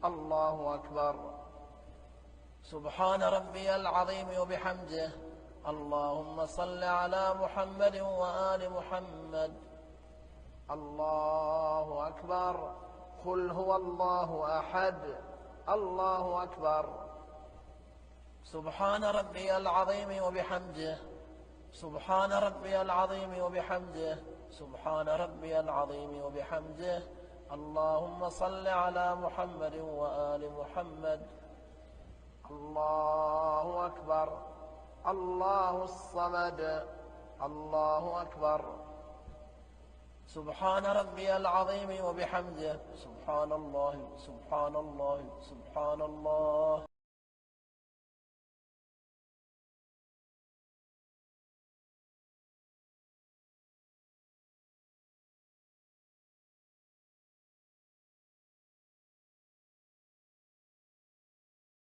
الله أكبر. سبحان ربي العظيم وبحمده. اللهم صل على محمد وآل محمد. الله أكبر. قل هو الله أحد. الله أكبر. سبحان ربي العظيم وبحمده. سبحان ربي العظيم وبحمده. سبحان ربي العظيم وبحمده. اللهم صل على محمد وآل محمد. الله أكبر. الله الصمد. الله أكبر. سبحان ربي العظيم وبحمده. سبحان الله سبحان الله سبحان الله.